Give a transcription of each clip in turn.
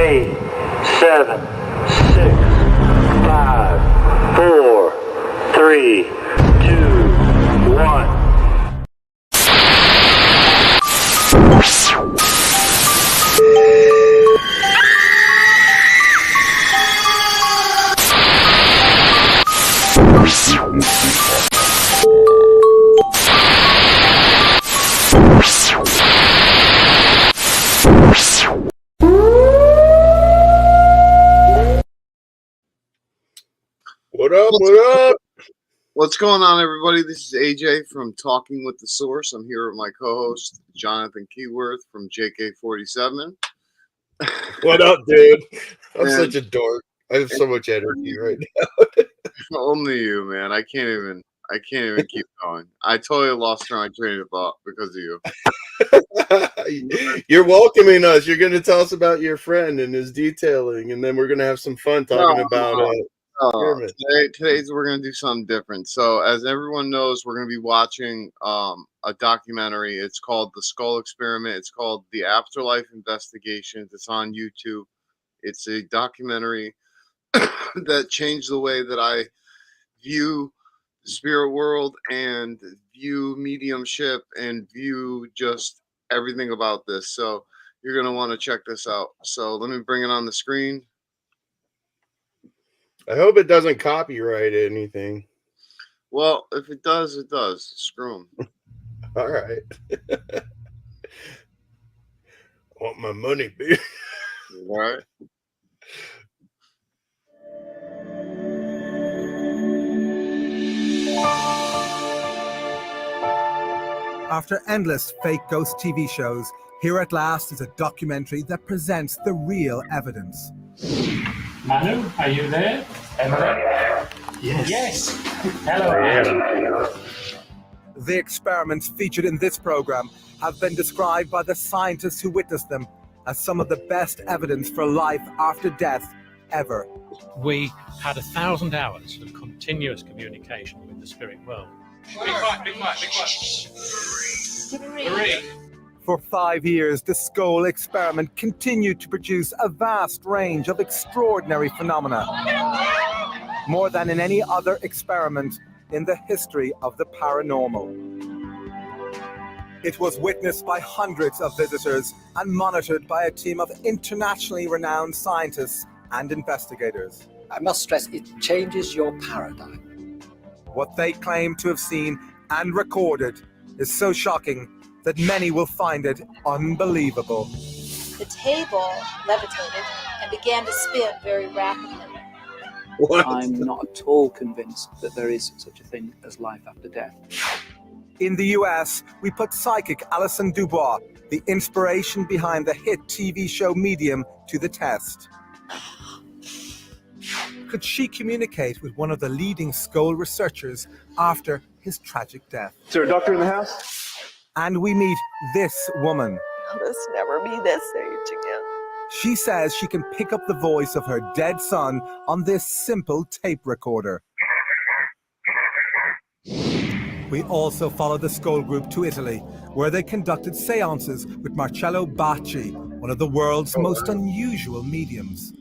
8, 7, 6, 5, 4, 3, 2, 1. What up? What up? What's going on, everybody? This is AJ from Talking with the Source. I'm here with my co-host, Jonathan Keyworth from JK47. What up, dude? I'm such a dork. I have so much energy right now. Only you, man. I can't even keep going. I totally lost my train of thought because of you. You're welcoming us. You're going to tell us about your friend and his detailing, and then we're going to have some fun talking about today's we're going to do something different. So, as everyone knows, we're going to be watching a documentary. It's called The Scole Experiment. It's called The Afterlife Investigations. It's on YouTube. It's a documentary that changed the way that I view the spirit world and view mediumship and view just everything about this. So you're going to want to check this out. So let me bring it on the screen. I hope it doesn't copyright anything. Well, if it does, it does. Screw them. All right. I want my money, bitch. All right. After endless fake ghost TV shows, here at last is a documentary that presents the real evidence. Manu, are you there? Emily? Yes. Hello, Anne. The experiments featured in this program have been described by the scientists who witnessed them as some of the best evidence for life after death ever. We had 1,000 hours of continuous communication with the spirit world. Be quiet. Three. For 5 years, the Scole experiment continued to produce a vast range of extraordinary phenomena, more than in any other experiment in the history of the paranormal. It was witnessed by hundreds of visitors and monitored by a team of internationally renowned scientists and investigators. I must stress, it changes your paradigm. What they claim to have seen and recorded is so shocking that many will find it unbelievable. The table levitated and began to spin very rapidly. What? I'm not at all convinced that there is such a thing as life after death. In the US, we put psychic Alison Dubois, the inspiration behind the hit TV show Medium, to the test. Could she communicate with one of the leading Scole researchers after his tragic death? Is there a doctor in the house? And we meet this woman. Let us never be this age again. She says she can pick up the voice of her dead son on this simple tape recorder. We also followed the Scole group to Italy, where they conducted seances with Marcello Bacci, one of the world's most unusual mediums.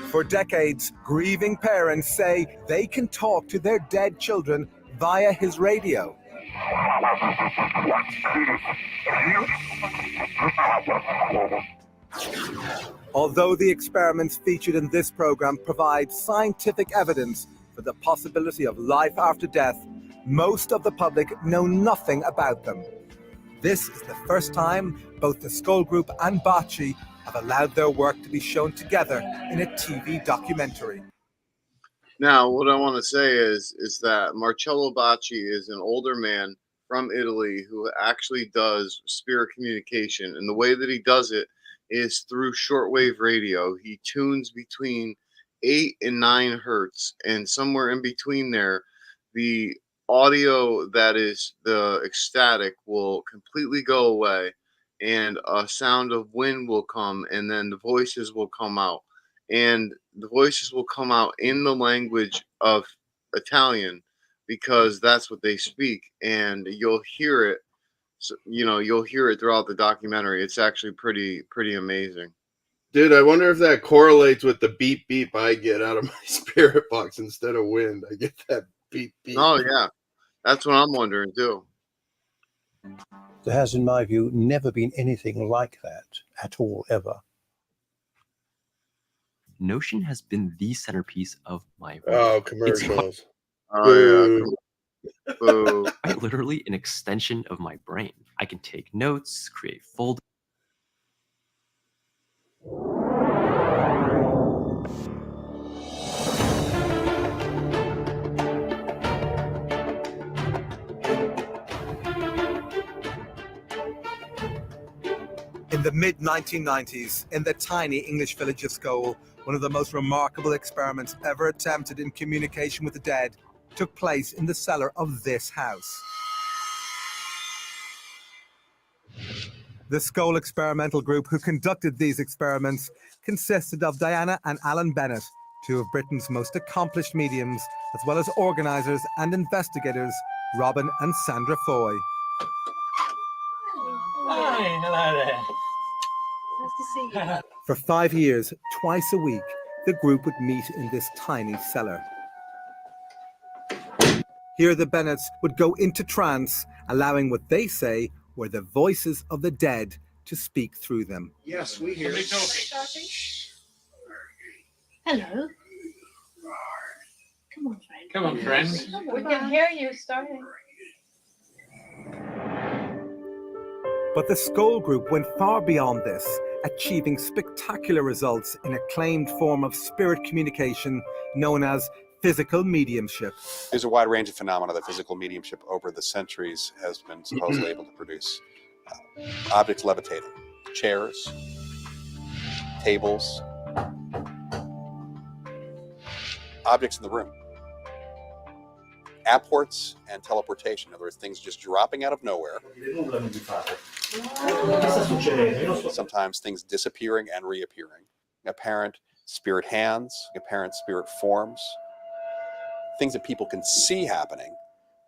For decades, grieving parents say they can talk to their dead children via his radio. Although the experiments featured in this program provide scientific evidence for the possibility of life after death, most of the public know nothing about them. This is the first time both the Scole Group and Bacci have allowed their work to be shown together in a TV documentary. Now, what I want to say is that Marcello Bacci is an older man from Italy who actually does spirit communication. And the way that he does it is through shortwave radio. He tunes between 8 and 9 hertz. And somewhere in between there, the audio that is the ecstatic will completely go away. And a sound of wind will come. And then the voices will come out. And the voices will come out in the language of Italian because that's what they speak, and you'll hear it. So, you'll hear it throughout the documentary. It's actually pretty amazing. Dude, I wonder if that correlates with the beep beep I get out of my spirit box instead of wind. I get that beep beep. Oh yeah, that's what I'm wondering too. There has, in my view, never been anything like that at all, ever. Notion has been the centerpiece of my work. Oh, commercials. Oh yeah. Boo. Quite literally an extension of my brain. I can take notes, create folders. In the mid-1990s, in the tiny English village of Scole, one of the most remarkable experiments ever attempted in communication with the dead took place in the cellar of this house. The Scole Experimental Group who conducted these experiments consisted of Diana and Alan Bennett, two of Britain's most accomplished mediums, as well as organisers and investigators, Robin and Sandra Foy. Hi, hello there. Nice to see you. For 5 years, twice a week, the group would meet in this tiny cellar. Here the Bennetts would go into trance, allowing what they say were the voices of the dead to speak through them. Yes, we hear it. Hello. Come on, friend. Come on, friends. We can hear you starting. But the Scole Group went far beyond this, achieving spectacular results in a claimed form of spirit communication known as physical mediumship. There's a wide range of phenomena that physical mediumship over the centuries has been supposedly able to produce. Objects levitating, chairs, tables, objects in the room, apports and teleportation. In other words, things just dropping out of nowhere. Sometimes things disappearing and reappearing. Apparent spirit hands, apparent spirit forms. Things that people can see happening.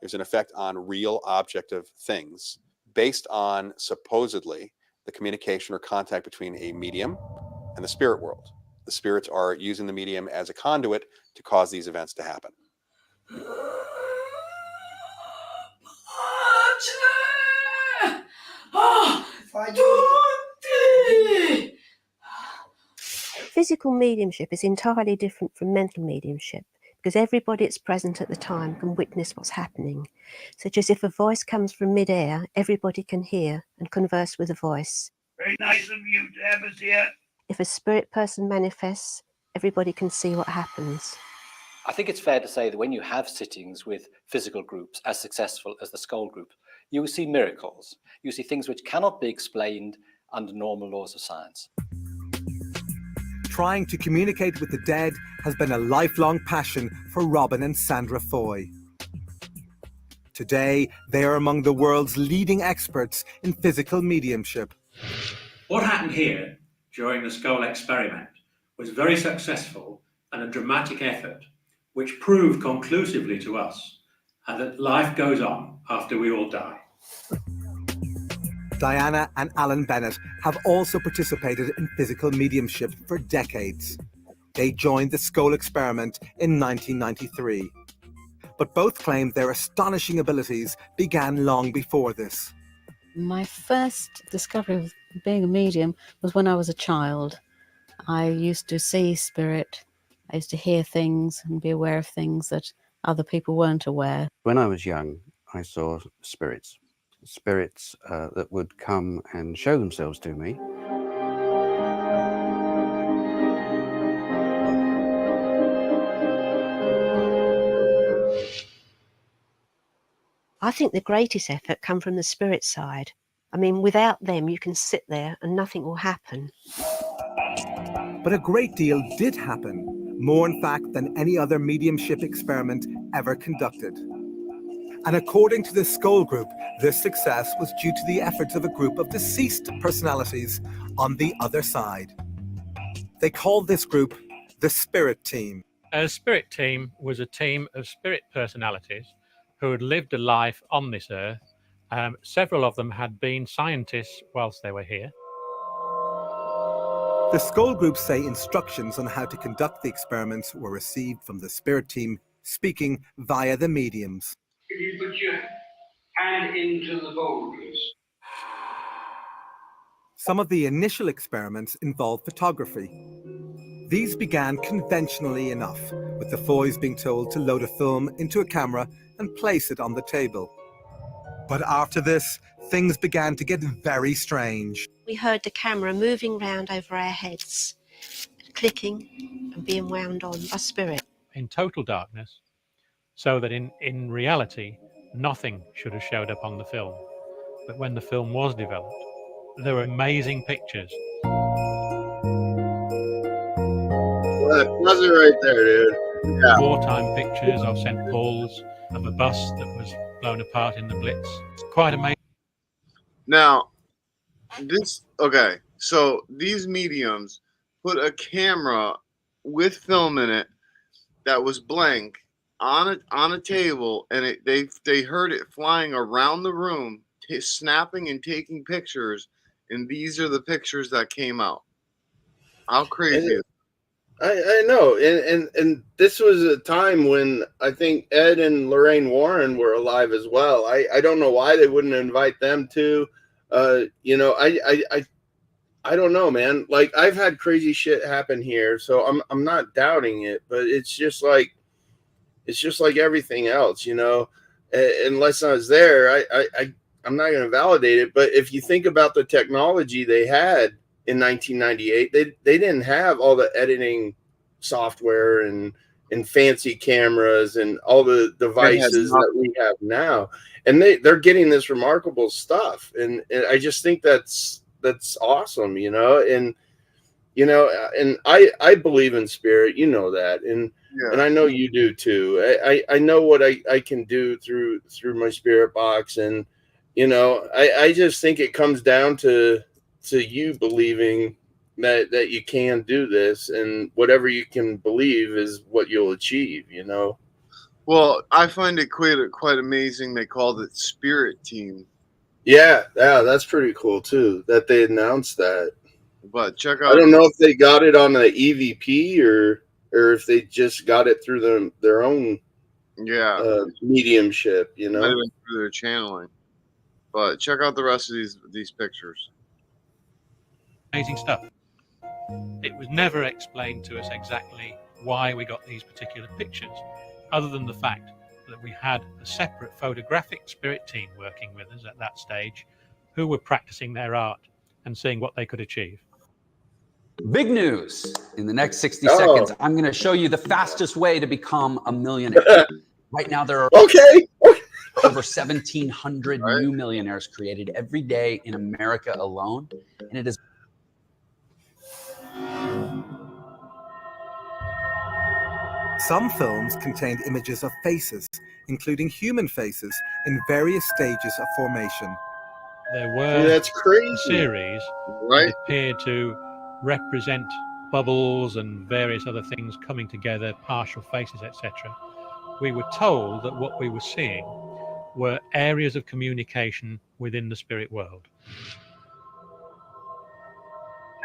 There's an effect on real objective things based on supposedly the communication or contact between a medium and the spirit world. The spirits are using the medium as a conduit to cause these events to happen. Physical mediumship is entirely different from mental mediumship because everybody that's present at the time can witness what's happening. Such as if a voice comes from mid-air, everybody can hear and converse with the voice. Very nice of you to have us here. If a spirit person manifests, everybody can see what happens. I think it's fair to say that when you have sittings with physical groups as successful as the Scole Group, you will see miracles. You see things which cannot be explained under normal laws of science. Trying to communicate with the dead has been a lifelong passion for Robin and Sandra Foy. Today, they are among the world's leading experts in physical mediumship. What happened here during the Scole experiment was very successful and a dramatic effort, which proved conclusively to us that life goes on after we all die. Diana and Alan Bennett have also participated in physical mediumship for decades. They joined the Scole experiment in 1993. But both claim their astonishing abilities began long before this. My first discovery of being a medium was when I was a child. I used to see spirit. I used to hear things and be aware of things that other people weren't aware. When I was young, I saw spirits that would come and show themselves to me. I think the greatest effort come from the spirit side. I mean, without them, you can sit there and nothing will happen. But a great deal did happen, more in fact than any other mediumship experiment ever conducted. And according to the Scole Group, this success was due to the efforts of a group of deceased personalities on the other side. They called this group the Spirit Team. A spirit team was a team of spirit personalities who had lived a life on this earth. Several of them had been scientists whilst they were here. The Scole group say instructions on how to conduct the experiments were received from the spirit team speaking via the mediums. If you put your hand into the bowl, please. Some of the initial experiments involved photography. These began conventionally enough, with the Foys being told to load a film into a camera and place it on the table. But after this, things began to get very strange. We heard the camera moving round over our heads, clicking and being wound on by spirit. In total darkness, so that in reality, nothing should have showed up on the film. But when the film was developed, there were amazing pictures. Pause it right there, dude. Yeah. Wartime pictures of St. Paul's, of a bus that was blown apart in the Blitz. It's quite amazing. Now, okay, so these mediums put a camera with film in it that was blank on a table, and they heard it flying around the room, snapping and taking pictures, and these are the pictures that came out. How crazy is I know, and this was a time when I think Ed and Lorraine Warren were alive as well. I don't know why they wouldn't invite them to. You know, I don't know, man. Like, I've had crazy shit happen here, so I'm not doubting it, but it's just like everything else, you know. Unless I was there, I'm not going to validate it. But if you think about the technology they had in 1998, they didn't have all the editing software and fancy cameras and all the devices that we have now, and they're getting this remarkable stuff, and I just think that's awesome, you know. And you know, and I believe in spirit, you know that, and I know you do too. I know what I can do through my spirit box, and you know, I just think it comes down to you believing that you can do this, and whatever you can believe is what you'll achieve, you know. Well, I find it quite amazing they called it Spirit Team. Yeah, that's pretty cool too that they announced that. But check out, I don't know if they got it on the EVP or if they just got it through their own mediumship, you know. Might have been through their channeling. But check out the rest of these pictures. Amazing stuff. It was never explained to us exactly why we got these particular pictures, other than the fact that we had a separate photographic spirit team working with us at that stage, who were practicing their art and seeing what they could achieve. Big news. In the next 60 seconds, I'm going to show you the fastest way to become a millionaire. Right now, there are over 1,700 new millionaires created every day in America alone, and it is. Some films contained images of faces, including human faces, in various stages of formation. There were that's crazy. A series that appeared to represent bubbles and various other things coming together, partial faces, etc. We were told that what we were seeing were areas of communication within the spirit world.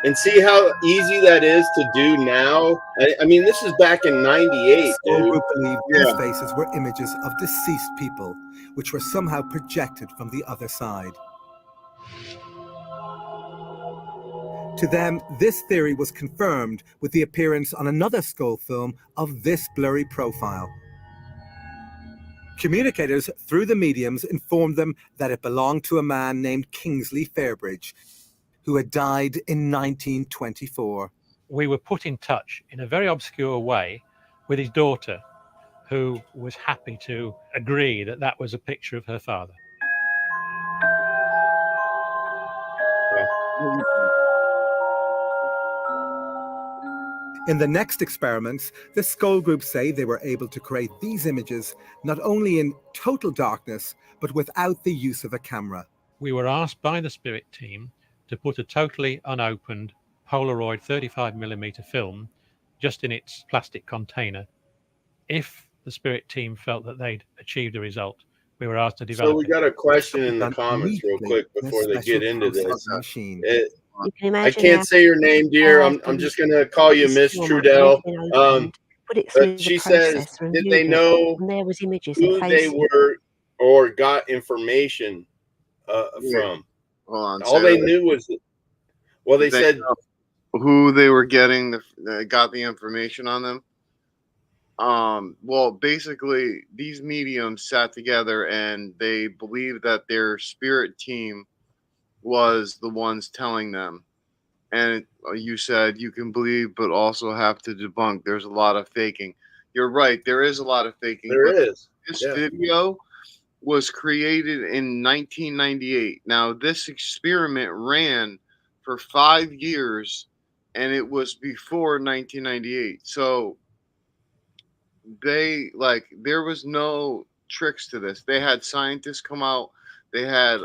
And see how easy that is to do now. I mean, this is back in '98. Scole group believed these faces were images of deceased people, which were somehow projected from the other side. To them, this theory was confirmed with the appearance on another Scole film of this blurry profile. Communicators, through the mediums, informed them that it belonged to a man named Kingsley Fairbridge, who had died in 1924. We were put in touch in a very obscure way with his daughter, who was happy to agree that that was a picture of her father. In the next experiments, the Scole group say they were able to create these images not only in total darkness, but without the use of a camera. We were asked by the spirit team to put a totally unopened Polaroid 35mm film just in its plastic container. If the spirit team felt that they'd achieved a result, we were asked to develop So we got a question in the comments real quick before they get into this. You can I imagine can't say your name, dear. I'm just gonna call you Miss Trudell. Put it through She the says, processor and did viewed they it, know and there was images and who they faces. were or got information from? Hold on. All they knew was, well, they said know who they were getting got the information on them. Well, basically, these mediums sat together and they believed that their spirit team was the ones telling them. And you said you can believe, but also have to debunk. There's a lot of faking. You're right. There is a lot of faking. there but is. This Yeah. video was created in 1998. Now, this experiment ran for 5 years, and it was before 1998. So there was no tricks to this. They had scientists come out. They had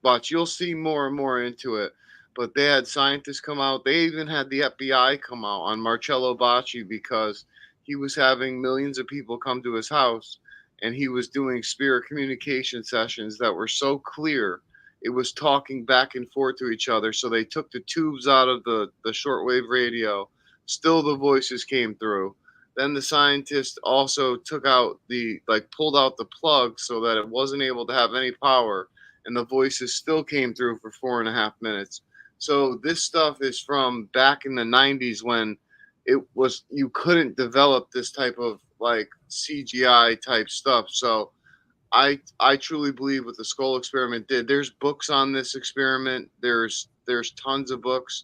but you'll see more and more into it. But they had scientists come out. They even had the FBI come out on Marcello Bacci because he was having millions of people come to his house, and he was doing spirit communication sessions that were so clear. It was talking back and forth to each other. So they took the tubes out of the shortwave radio. Still the voices came through. Then the scientist also took out pulled out the plug so that it wasn't able to have any power, and the voices still came through for 4.5 minutes. So this stuff is from back in the 90s when you couldn't develop this type of CGI type stuff. So I truly believe what the Scole Experiment did. There's books on this experiment. There's tons of books.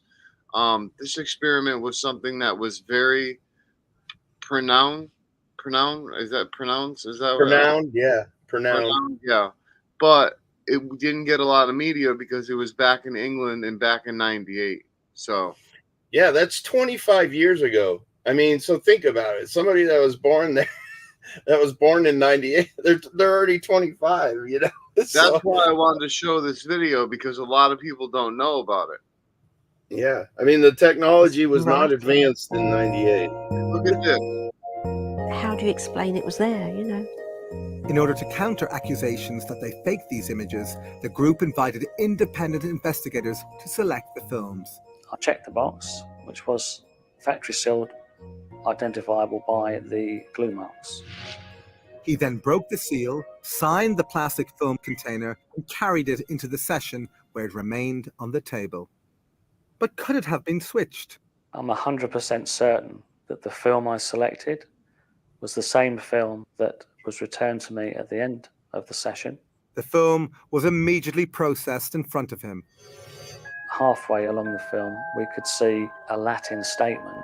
This experiment was something that was very pronounced. Is that pronounced? Is that Pronounced? Yeah, pronounced. Yeah, but it didn't get a lot of media because it was back in England and back in '98. So Yeah, that's 25 years ago. I mean, so think about it. Somebody that was born there, that was born in '98, they're already 25. You know, that's so, why I wanted to show this video, because a lot of people don't know about it. Yeah, I mean, the technology was not advanced in '98. Look at this. How do you explain it was there, you know? In order to counter accusations that they faked these images, the group invited independent investigators to select the films. I checked the box, which was factory sealed, identifiable by the glue marks. He then broke the seal, signed the plastic film container, and carried it into the session where it remained on the table. But could it have been switched? I'm 100% certain that the film I selected was the same film that was returned to me at the end of the session. The film was immediately processed in front of him. Halfway along the film, we could see a Latin statement.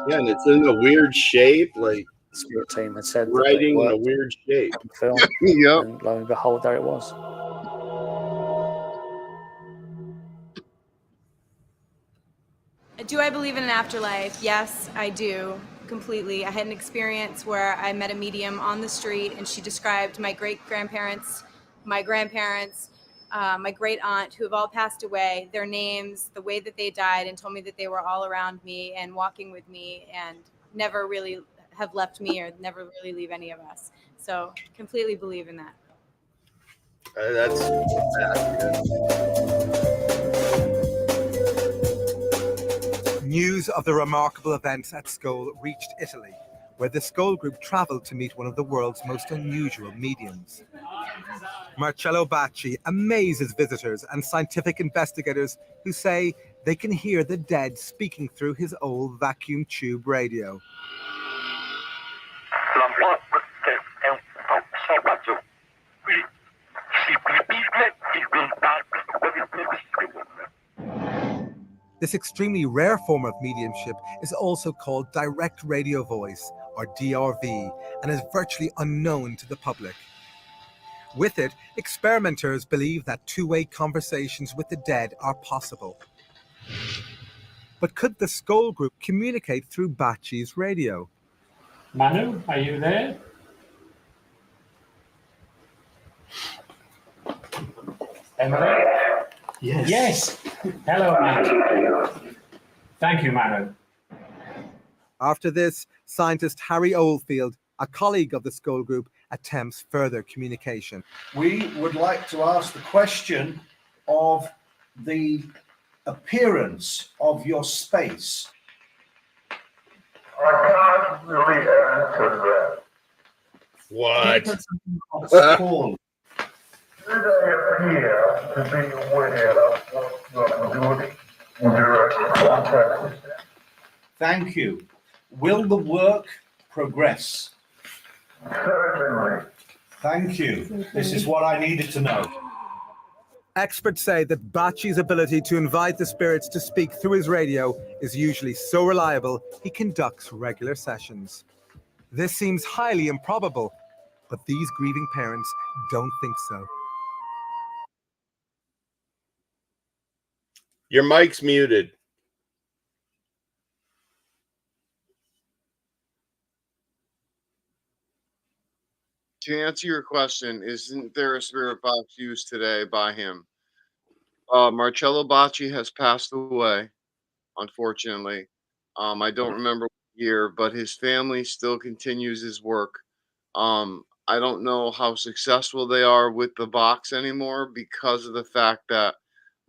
Yeah, and it's in a weird shape, like the spirit team had said writing in a weird shape. Film, Yep. And lo and behold, there it was. Do I believe in an afterlife? Yes, I do, completely. I had an experience where I met a medium on the street, and she described my great-grandparents, my grandparents, my great-aunt, who have all passed away, their names, the way that they died, and told me that they were all around me and walking with me and never really have left me or never really leave any of us. So completely believe in that. That's News of the remarkable events at Scole reached Italy, where the Scole group traveled to meet one of the world's most unusual mediums. Marcello Bacci amazes visitors and scientific investigators who say they can hear the dead speaking through his old vacuum tube radio. This extremely rare form of mediumship is also called direct radio voice, or DRV, and is virtually unknown to the public. With it, experimenters believe that two-way conversations with the dead are possible. But could the Scole group communicate through Bacci's radio? Manu, are you there? Emily? Yes. Yes. Hello, Matt. Thank you, Manu. After this, scientist Harry Oldfield, a colleague of the Scole group, attempts further communication. We would like to ask the question of the appearance of your space? I can't really answer that. What? Scole. Did I appear to be aware of what I'm doing in direct contact with them? Thank you. Will the work progress? Certainly. Thank you. This is what I needed to know. Experts say that Bacci's ability to invite the spirits to speak through his radio is usually so reliable he conducts regular sessions. This seems highly improbable, but these grieving parents don't think so. Your mic's muted. To answer your question, isn't there a spirit box used today by him? Marcello Bacci has passed away, unfortunately. I don't remember what year, but his family still continues his work. I don't know how successful they are with the box anymore because of the fact that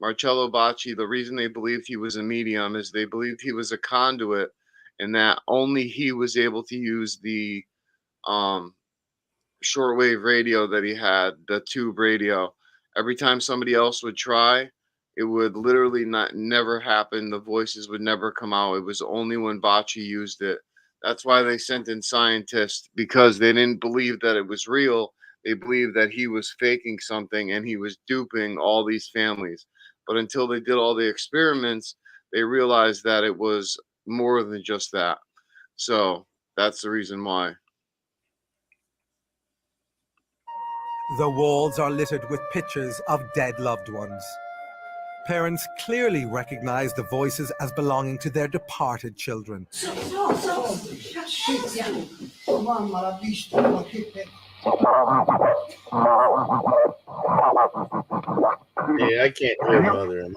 Marcello Bacci, the reason they believed he was a medium is they believed he was a conduit and that only he was able to use the shortwave radio that he had, the tube radio. Every time somebody else would try, it would literally never happen. The voices would never come out. It was only when Bacci used it. That's why they sent in scientists, because they didn't believe that it was real. They believed that he was faking something and he was duping all these families. But until they did all the experiments, they realized that it was more than just that. So that's the reason why. The walls are littered with pictures of dead loved ones. Parents clearly recognize the voices as belonging to their departed children. Yeah, I can't hear mother.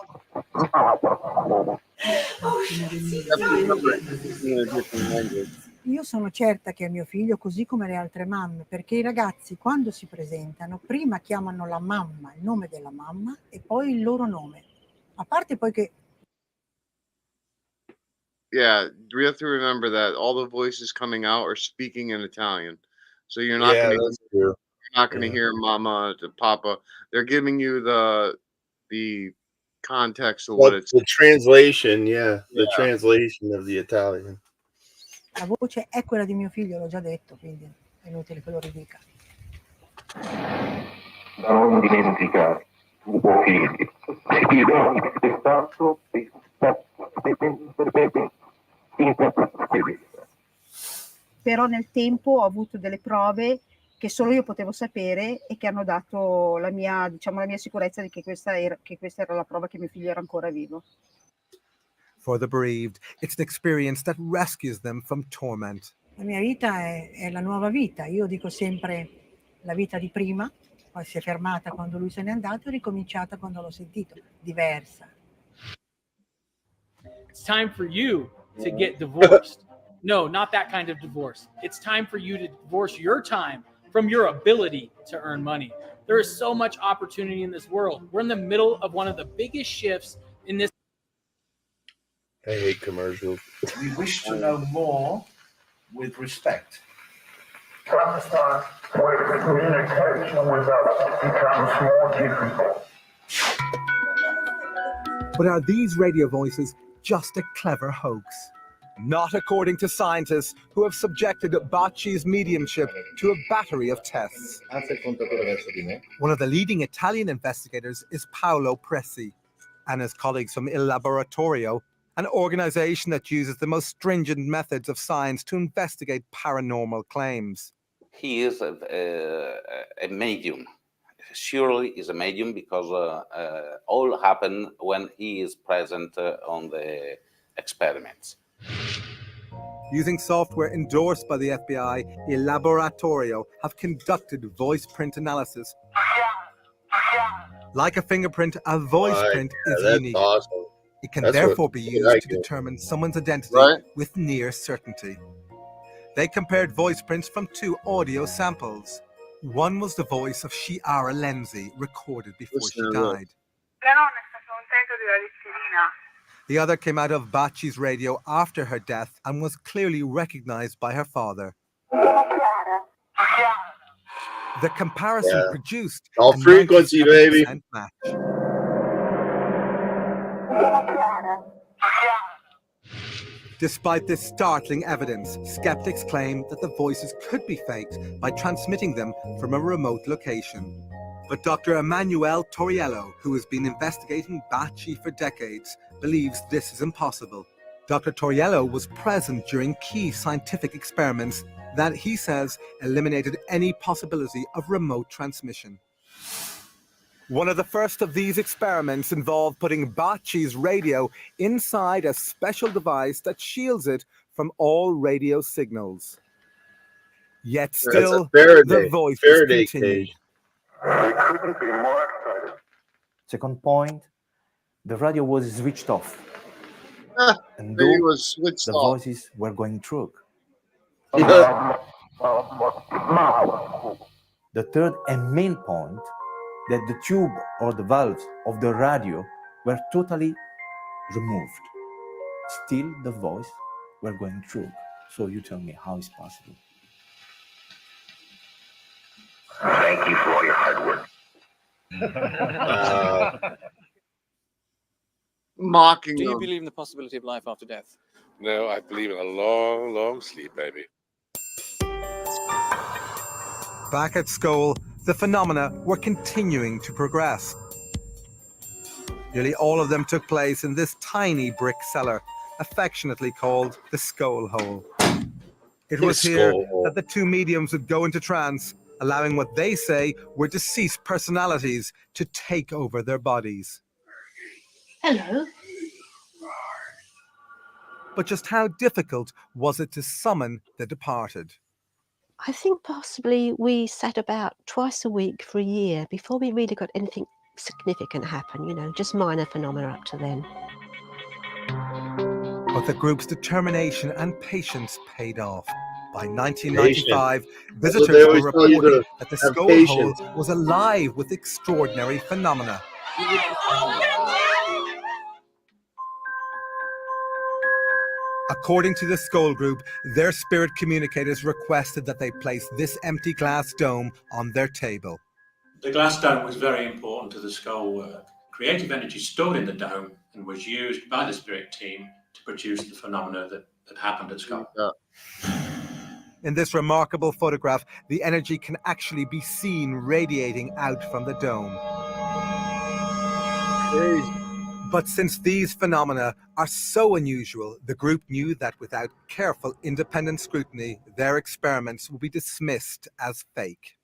Io sono certa che è mio figlio, così come le altre mamme, perché i ragazzi quando si presentano prima chiamano la mamma, il nome della mamma e poi il loro nome. A parte poi che Yeah, we have to remember that all the voices coming out are speaking in Italian. So you're not Yeah, gonna that's true. hear mama to papa. They're giving you the context of what Well, it's the translation, yeah, the translation of the Italian. la voce è quella di mio figlio, l'ho già detto, quindi è inutile che lo ridica. Da non dimenticare, tuo figlio, ti do spettato Però nel tempo ho avuto delle prove che solo io potevo sapere e che hanno dato la mia, diciamo, la mia sicurezza di che questa era la prova che mio figlio era ancora vivo. For the bereaved, it's an experience that rescues them from torment. La mia vita è la nuova vita. Io dico sempre la vita di prima, poi si è fermata quando lui se n'è andato e ricominciata quando l'ho sentito, diversa. It's time for you to get divorced. No, not that kind of divorce. It's time for you to divorce your time from your ability to earn money. There is so much opportunity in this world. We're in the middle of one of the biggest shifts in this. I hate commercials. We wish to know more with respect. Sometimes where the communication with us becomes more difficult. But are these radio voices just a clever hoax? Not according to scientists who have subjected Bacci's mediumship to a battery of tests. One of the leading Italian investigators is Paolo Presi, and his colleagues from Il Laboratorio, an organization that uses the most stringent methods of science to investigate paranormal claims. He is a medium. Surely is a medium because all happen when he is present on the experiments. Using software endorsed by the FBI, Il Laboratorio have conducted voice print analysis. Like a fingerprint, a voice print is unique. Awesome. It can That's therefore what be I used like to it. determine someone's identity with near certainty. They compared voice prints from two audio samples. One was the voice of Chiara Lenzi, recorded before she died. The other came out of Bacci's radio after her death and was clearly recognized by her father. The comparison produced all a frequency, 97% baby. match. Despite this startling evidence, skeptics claim that the voices could be faked by transmitting them from a remote location. But Dr. Emanuele Toriello, who has been investigating Bacci for decades, believes this is impossible. Dr. Toriello was present during key scientific experiments that he says eliminated any possibility of remote transmission. One of the first of these experiments involved putting Bacci's radio inside a special device that shields it from all radio signals. Yet still, the voices continued. Second point, the radio was switched off. And It was switched the off. voices were going through. The third and main point, that the tube or the valves of the radio were totally removed. Still the voice were going through. So you tell me how it's possible. Thank you for all your hard work. Mocking Do you them. believe in the possibility of life after death? No, I believe in a long, long sleep, baby. Back at Scole, the phenomena were continuing to progress. Nearly all of them took place in this tiny brick cellar, affectionately called the Scole Hole. It was here that the two mediums would go into trance, allowing what they say were deceased personalities to take over their bodies. Hello. But just how difficult was it to summon the departed? I think possibly we sat about twice a week for a year before we really got anything significant happen, just minor phenomena up to then. But the group's determination and patience paid off. By 1995, visitors were reporting that the Scole Hole was alive with extraordinary phenomena. According to the Scole Group, their spirit communicators requested that they place this empty glass dome on their table. The glass dome was very important to the Scole work. Creative energy stored in the dome and was used by the spirit team to produce the phenomena that happened at Scole. In this remarkable photograph, the energy can actually be seen radiating out from the dome. But since these phenomena are so unusual, the group knew that without careful independent scrutiny, their experiments would be dismissed as fake.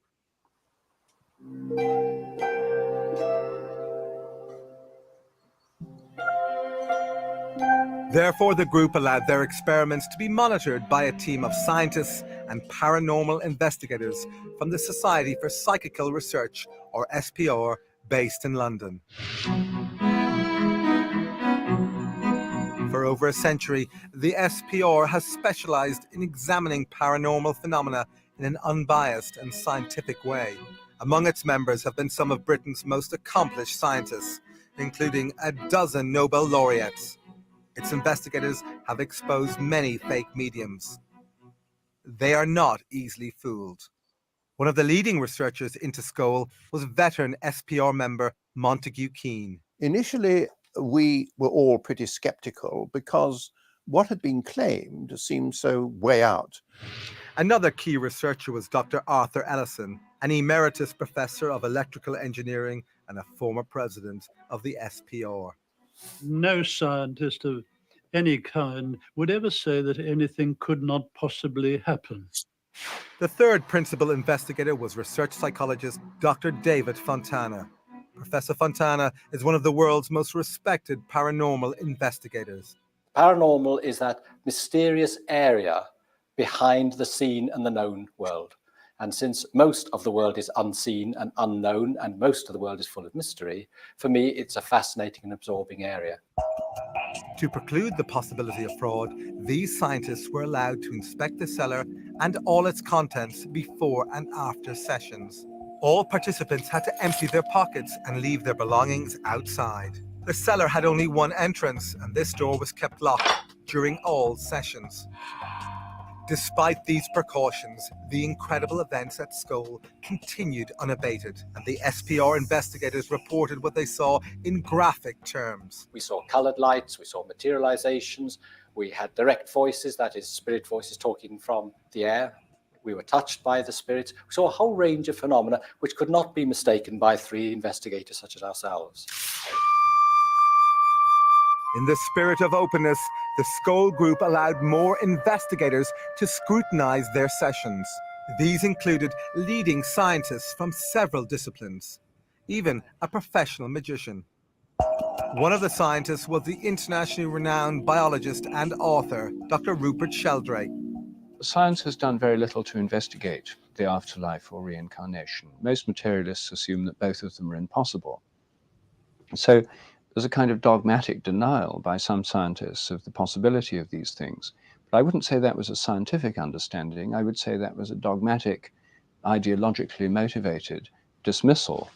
Therefore, the group allowed their experiments to be monitored by a team of scientists and paranormal investigators from the Society for Psychical Research, or SPR, based in London. For over a century, the SPR has specialized in examining paranormal phenomena in an unbiased and scientific way. Among its members have been some of Britain's most accomplished scientists, including a dozen Nobel laureates. Its investigators have exposed many fake mediums. They are not easily fooled. One of the leading researchers into Scole was veteran SPR member Montague Keane. Initially, we were all pretty skeptical because what had been claimed seemed so way out. Another key researcher was Dr. Arthur Ellison, an emeritus professor of electrical engineering and a former president of the SPR. No scientist of any kind would ever say that anything could not possibly happen. The third principal investigator was research psychologist Dr. David Fontana. Professor Fontana is one of the world's most respected paranormal investigators. Paranormal is that mysterious area behind the seen and the known world. And since most of the world is unseen and unknown, and most of the world is full of mystery, for me, it's a fascinating and absorbing area. To preclude the possibility of fraud, these scientists were allowed to inspect the cellar and all its contents before and after sessions. All participants had to empty their pockets and leave their belongings outside. The cellar had only one entrance, and this door was kept locked during all sessions. Despite these precautions, the incredible events at Scole continued unabated, and the SPR investigators reported what they saw in graphic terms. We saw coloured lights, we saw materializations, we had direct voices, that is, spirit voices talking from the air. We were touched by the spirits. We saw a whole range of phenomena which could not be mistaken by 3 investigators such as ourselves. In the spirit of openness, the Scole group allowed more investigators to scrutinize their sessions. These included leading scientists from several disciplines, even a professional magician. One of the scientists was the internationally renowned biologist and author, Dr. Rupert Sheldrake. Science has done very little to investigate the afterlife or reincarnation. Most materialists assume that both of them are impossible. So there's a kind of dogmatic denial by some scientists of the possibility of these things. But I wouldn't say that was a scientific understanding. I would say that was a dogmatic, ideologically motivated dismissal.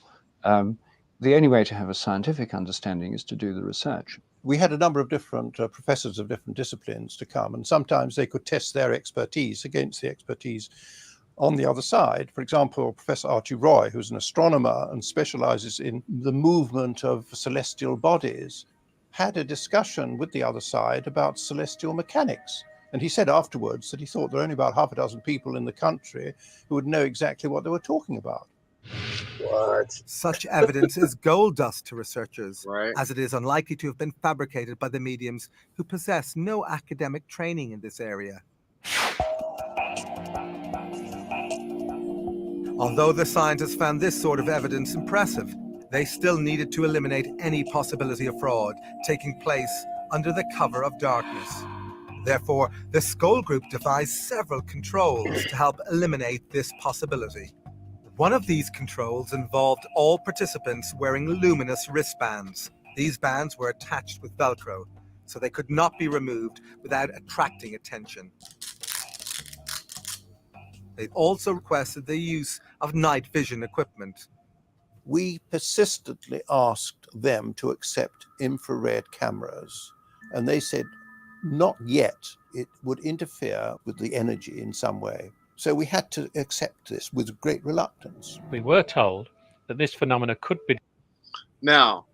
The only way to have a scientific understanding is to do the research. We had a number of different professors of different disciplines to come, and sometimes they could test their expertise against the expertise on the other side. For example, Professor Archie Roy, who's an astronomer and specializes in the movement of celestial bodies, had a discussion with the other side about celestial mechanics. And he said afterwards that he thought there were only about half a dozen people in the country who would know exactly what they were talking about. What? Such evidence is gold dust to researchers, right, as it is unlikely to have been fabricated by the mediums who possess no academic training in this area. Although the scientists found this sort of evidence impressive, they still needed to eliminate any possibility of fraud taking place under the cover of darkness. Therefore, the Scole group devised several controls to help eliminate this possibility. One of these controls involved all participants wearing luminous wristbands. These bands were attached with Velcro, so they could not be removed without attracting attention. They also requested the use of night vision equipment. We persistently asked them to accept infrared cameras, and they said not yet. It would interfere with the energy in some way. So we had to accept this with great reluctance. We were told that this phenomena could be. Now,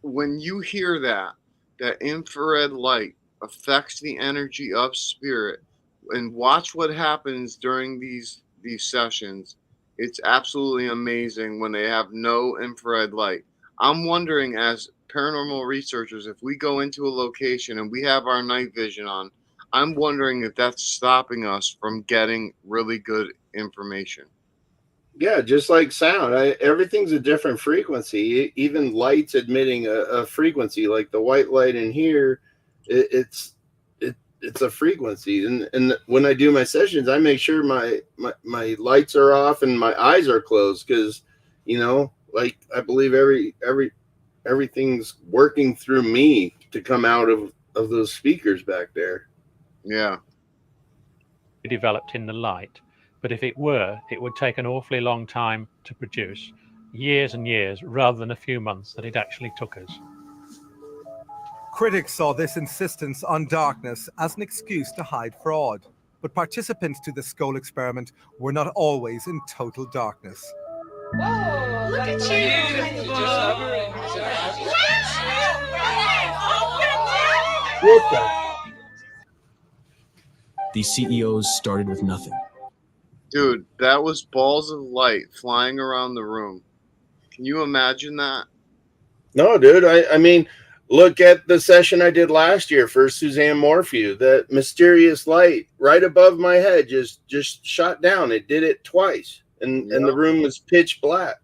when you hear that infrared light affects the energy of spirit, and watch what happens during these sessions, it's absolutely amazing when they have no infrared light. I'm wondering, as paranormal researchers, if we go into a location and we have our night vision on, I'm wondering if that's stopping us from getting really good information. Yeah, just like sound. Everything's a different frequency. Even light's emitting a frequency. Like the white light in here, it's a frequency. And when I do my sessions, I make sure my lights are off and my eyes are closed because, like I believe everything's working through me to come out of those speakers back there. Yeah. Developed in the light, but if it were, it would take an awfully long time to produce, years and years, rather than a few months that it actually took us. Critics saw this insistence on darkness as an excuse to hide fraud, but participants to the Scole experiment were not always in total darkness. Whoa, look at you! What the? These CEOs started with nothing. Dude, that was balls of light flying around the room. Can you imagine that? No, dude. I mean, look at the session I did last year for Suzanne Morphew. That mysterious light right above my head just shot down. It did it twice, and the room was pitch black.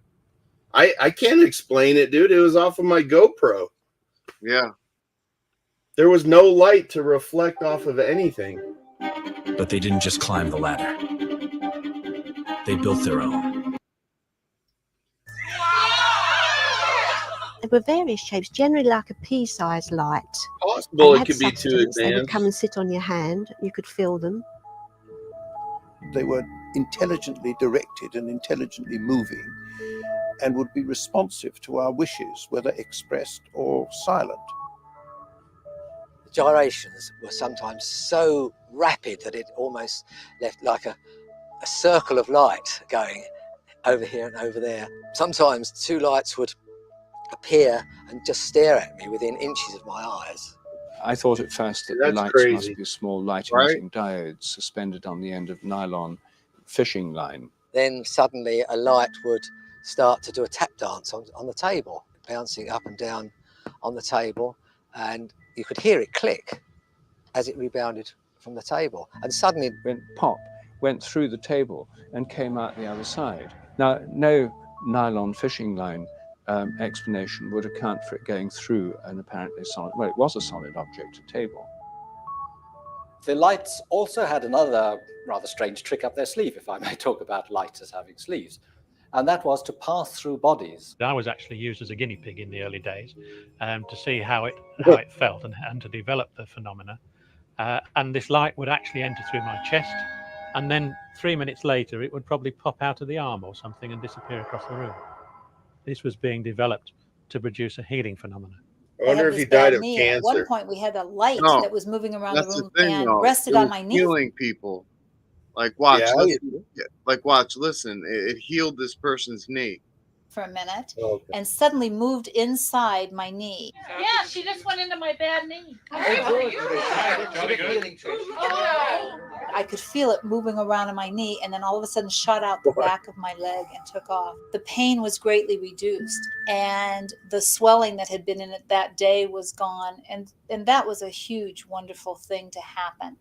I can't explain it, dude. It was off of my GoPro. Yeah. There was no light to reflect off of anything. But they didn't just climb the ladder. They built their own. There were various shapes, generally like a pea-sized light. Possible They it could had be too substance. They would advanced. come and sit on your hand. You could feel them. They were intelligently directed and intelligently moving, and would be responsive to our wishes, whether expressed or silent. The gyrations were sometimes so rapid that it almost left like a circle of light going over here and over there. Sometimes two lights would appear and just stare at me within inches of my eyes. I thought at first that the That's lights crazy. must be small light Right? emitting diodes suspended on the end of nylon fishing line. Then suddenly a light would start to do a tap dance on the table, bouncing up and down on the table, and you could hear it click as it rebounded from the table. And suddenly went pop, went through the table and came out the other side. Now, no nylon fishing line explanation would account for it going through an apparently solid, well, it was a solid object, a table. The lights also had another rather strange trick up their sleeve, if I may talk about lights as having sleeves, and that was to pass through bodies. I was actually used as a guinea pig in the early days to see how it felt and to develop the phenomena. And this light would actually enter through my chest, and then 3 minutes later it would probably pop out of the arm or something and disappear across the room. This was being developed to produce a healing phenomenon. I wonder if he died of At cancer. one point, we had a light No, that was moving around the That's room the thing, and though. rested It on was my knee. healing people. Like, watch, Yeah, listen. Like, watch, listen. It healed this person's knee. For a minute, Okay. and suddenly moved inside my knee. Yeah, she just went into my bad knee. I could feel it moving around in my knee, and then all of a sudden shot out the back of my leg and took off. The pain was greatly reduced, and the swelling that had been in it that day was gone, and that was a huge, wonderful thing to happen.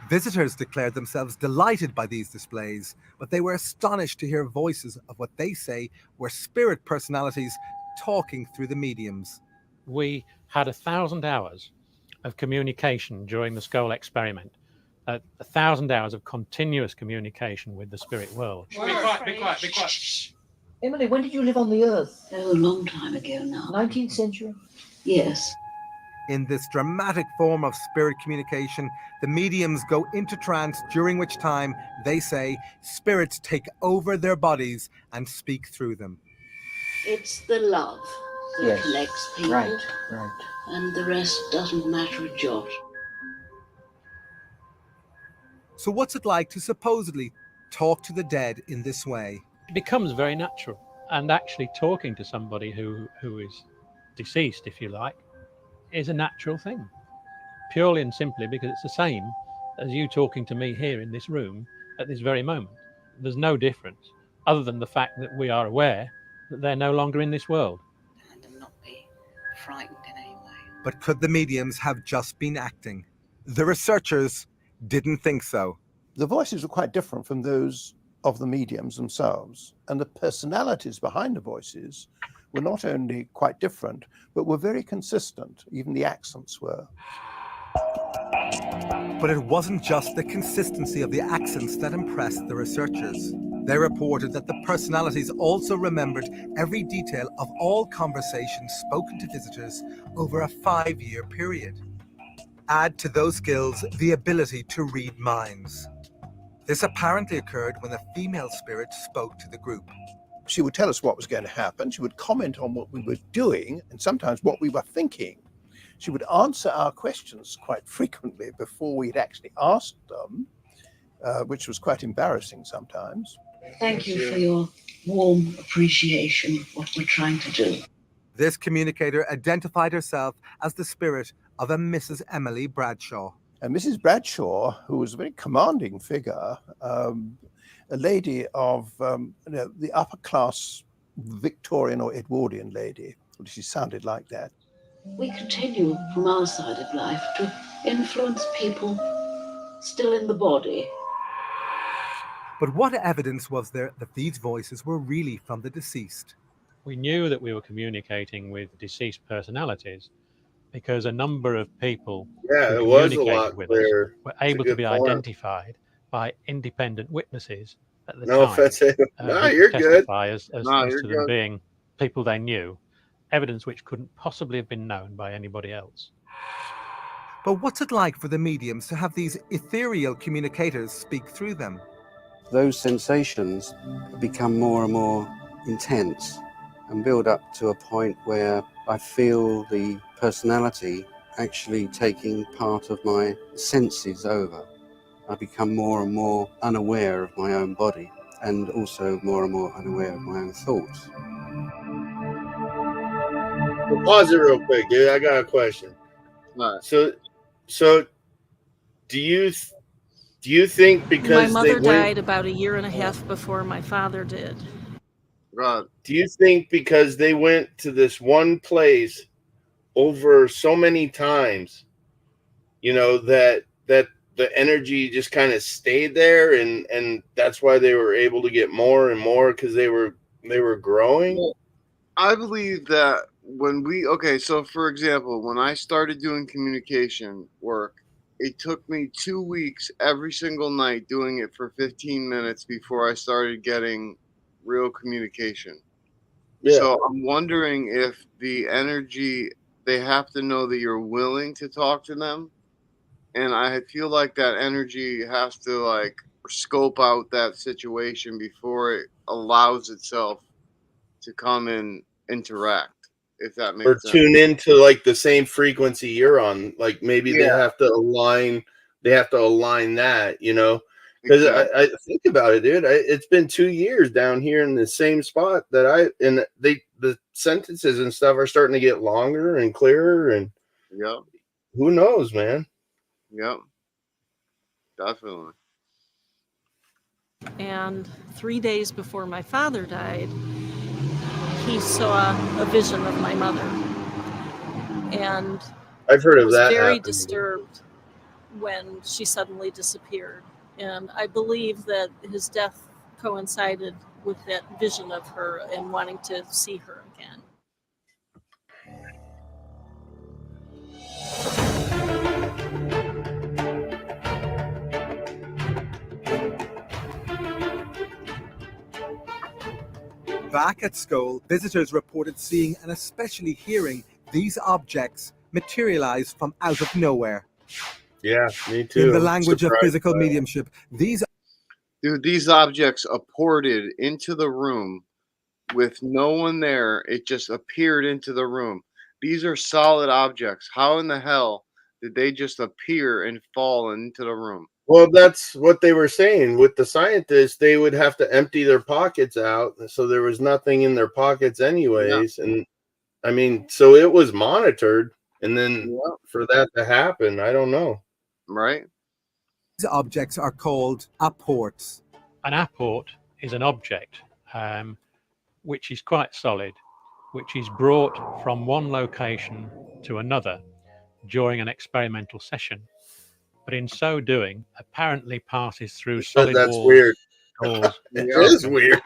Visitors declared themselves delighted by these displays, but they were astonished to hear voices of what they say were spirit personalities talking through the mediums. We had 1,000 hours of communication during the Scole experiment. 1,000 hours of continuous communication with the spirit world. Be quiet, be quiet, be quiet. Emily, when did you live on the Earth? Oh, a long time ago now. 19th century? Yes. In this dramatic form of spirit communication, the mediums go into trance, during which time, they say, spirits take over their bodies and speak through them. It's the love that Yes. connects people. Right. And the rest doesn't matter a jot. So what's it like to supposedly talk to the dead in this way? It becomes very natural, and actually talking to somebody who is deceased, if you like, is a natural thing, purely and simply because it's the same as you talking to me here in this room at this very moment. There's no difference other than the fact that we are aware that they're no longer in this world. And not be frightened in any way. But could the mediums have just been acting? The researchers didn't think so. The voices were quite different from those of the mediums themselves, and the personalities behind the voices were not only quite different, but were very consistent. Even the accents were. But it wasn't just the consistency of the accents that impressed the researchers. They reported that the personalities also remembered every detail of all conversations spoken to visitors over a 5-year period. Add to those skills the ability to read minds. This apparently occurred when a female spirit spoke to the group. She would tell us what was going to happen. She would comment on what we were doing and sometimes what we were thinking. She would answer our questions quite frequently before we'd actually asked them, which was quite embarrassing sometimes. Thank you for your warm appreciation of what we're trying to do. This communicator identified herself as the spirit of a Mrs. Emily Bradshaw. And Mrs. Bradshaw, who was a very commanding figure, a lady of the upper class Victorian or Edwardian lady. She sounded like that. We continue from our side of life to influence people still in the body. But what evidence was there that these voices were really from the deceased? We knew that we were communicating with deceased personalities because a number of people Yeah, who it was a communicated lot with clearer. us were It's a able to good be point. identified by independent witnesses at the No time. offense. No, who could you're good. testify as No, you're to them good. being people they knew, evidence which couldn't possibly have been known by anybody else. But what's it like for the mediums to have these ethereal communicators speak through them? those sensations become more and more intense and build up to a point where I feel the personality actually taking part of my senses over. I become more and more unaware of my own body and also more and more unaware of my own thoughts. Well, pause it real quick, dude. I got a question. So do you think because my they mother went, died about a year and a half before my father did. Right. do you think because they went to this one place over so many times, you know, that the energy just kind of stayed there, and that's why they were able to get more and more because they were growing? Well, I believe that so for example, when I started doing communication work, it took me 2 weeks every single night doing it for 15 minutes before I started getting real communication. Yeah. So I'm wondering if the energy, they have to know that you're willing to talk to them. And I feel like that energy has to like scope out that situation before it allows itself to come and interact, if that Or makes sense. tune into like the same frequency you're on. Like maybe they Yeah. have to align that, you know, because Exactly. I think about it, dude. It's been 2 years down here in the same spot and the sentences and stuff are starting to get longer and clearer, and Yep. who knows, man. Yep. Definitely. And 3 days before my father died, he saw a vision of my mother. And I've heard of was that very happening. disturbed when she suddenly disappeared. And I believe that his death coincided with that vision of her and wanting to see her again. Back at Scole, visitors reported seeing and especially hearing these objects materialize from out of nowhere. Yeah, me too. In the I'm language of surprised physical by it. mediumship, these objects apported into the room with no one there. It just appeared into the room. These are solid objects. How in the hell did they just appear and fall into the room? Well, that's what they were saying with the scientists. They would have to empty their pockets out, so there was nothing in their pockets anyways. Yeah. And I mean, so it was monitored, and then for that to happen, I don't know. Right? These objects are called apports. An apport is an object which is quite solid, which is brought from one location to another during an experimental session, but in so doing apparently passes through solid That's walls, weird. doors. It is weird.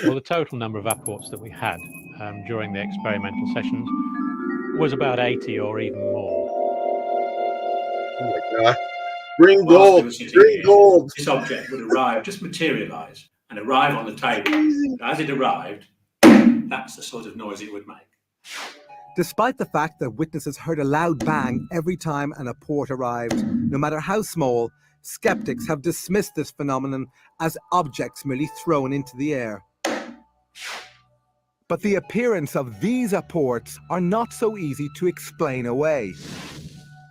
Well, the total number of apports that we had during the experimental sessions was about 80 or even more. Oh my God. Bring Whilst they gold. were sitting Bring here, gold. this object would arrive, just materialise and arrive on the table. But as it arrived, that's the sort of noise it would make. Despite the fact that witnesses heard a loud bang every time an apport arrived, no matter how small, skeptics have dismissed this phenomenon as objects merely thrown into the air. But the appearance of these apports are not so easy to explain away.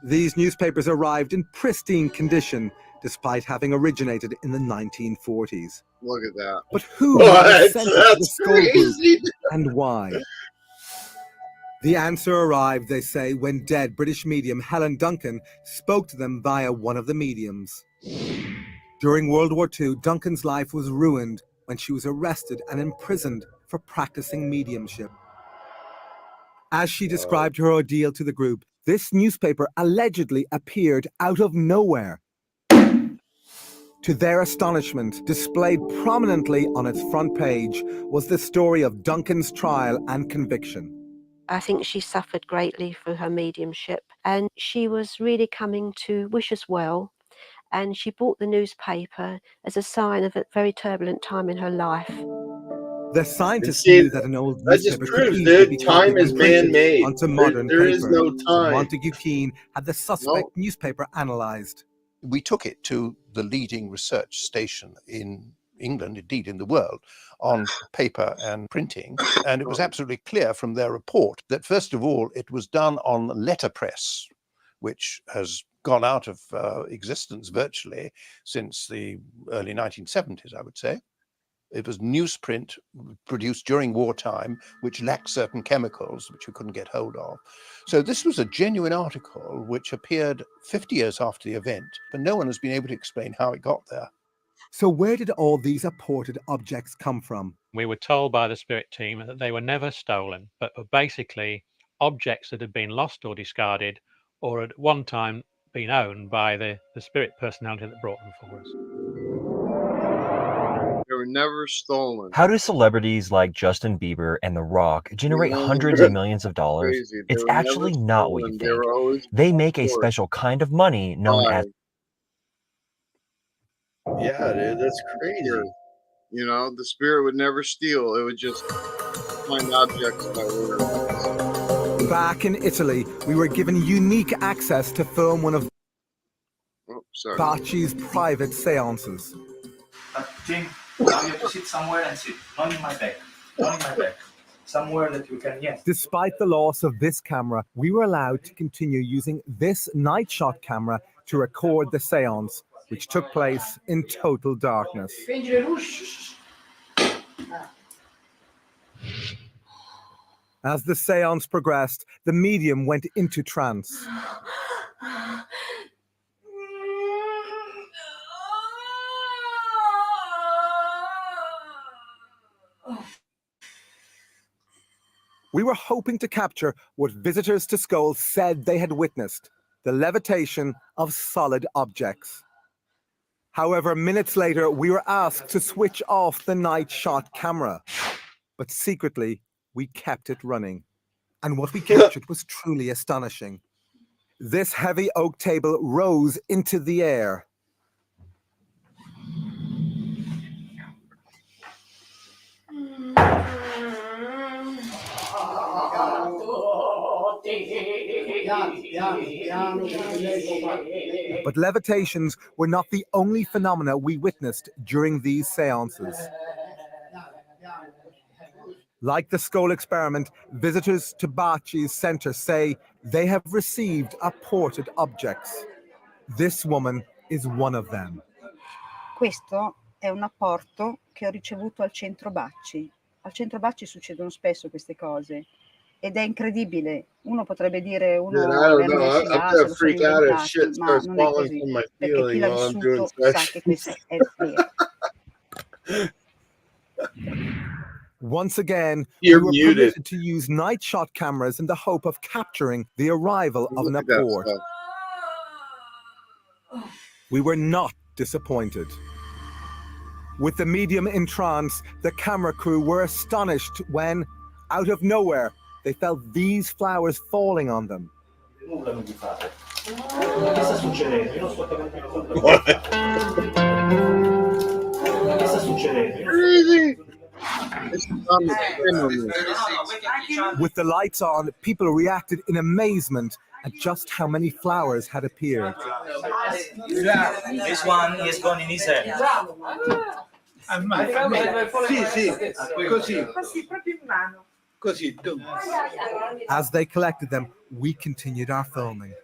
These newspapers arrived in pristine condition, despite having originated in the 1940s. Look at that. But who was sent to the Scole Group and why? The answer arrived, they say, when dead British medium Helen Duncan spoke to them via one of the mediums. During World War II, Duncan's life was ruined when she was arrested and imprisoned for practicing mediumship. As she described her ordeal to the group, this newspaper allegedly appeared out of nowhere. To their astonishment, displayed prominently on its front page was the story of Duncan's trial and conviction. I think she suffered greatly through her mediumship, and she was really coming to wish us well. And she bought the newspaper as a sign of a very turbulent time in her life. The scientists knew that an old newspaper could easily be copied and printed onto modern paper. There is no time. So Montague Keene had the suspect newspaper analysed. we took it to the leading research station in England, indeed in the world, on paper and printing. And it was absolutely clear from their report that, first of all, it was done on letterpress, which has gone out of existence virtually since the early 1970s, I would say. It was newsprint produced during wartime, which lacked certain chemicals which we couldn't get hold of. So this was a genuine article which appeared 50 years after the event, but no one has been able to explain how it got there. So where did all these apported objects come from? We were told by the spirit team that they were never stolen, but were basically objects that had been lost or discarded, or at one time been owned by the spirit personality that brought them for us. They were never stolen. How do celebrities like Justin Bieber and The Rock generate hundreds of millions of dollars? Crazy. It's They were actually never not what you stolen. They think. were always They make a stored. special kind of money known as... Yeah, dude, that's crazy. You know, the spirit would never steal. It would just find objects that were... Back in Italy, we were given unique access to film one of Bacci's private seances. Jim, now you have to sit somewhere and sit. Not in my back. Not in my back. Somewhere that you can, yes. Despite the loss of this camera, we were allowed to continue using this night shot camera to record the seance, which took place in total darkness. As the seance progressed, the medium went into trance. We were hoping to capture what visitors to Scole said they had witnessed, the levitation of solid objects. However, minutes later, we were asked to switch off the night shot camera, but secretly, we kept it running. And what we captured was truly astonishing. This heavy oak table rose into the air. But levitations were not the only phenomena we witnessed during these seances. Like the Scole experiment, visitors to Bacci's center say they have received apported objects. This woman is one of them. Questo è un apporto che ho ricevuto al centro Bacci. Al centro Bacci succedono spesso queste cose. Ed è incredibile. Uno potrebbe dire Dude, I don't know. I'm gonna freak out if shit ma starts non è falling così, from my perché chi ceiling l'ha while I'm doing vissuto sa che sessions. questo è vero. Once again, You're we were muted. permitted to use night shot cameras in the hope of capturing the arrival of an apport. We were not disappointed. With the medium in trance, the camera crew were astonished when, out of nowhere, they felt these flowers falling on them. Nulla non vi fate. Che sta succedendo? Io non sto capendo. Che sta succedendo? With the lights on, people reacted in amazement at just how many flowers had appeared. This one is going in his hand. Così. As they collected them, we continued our filming.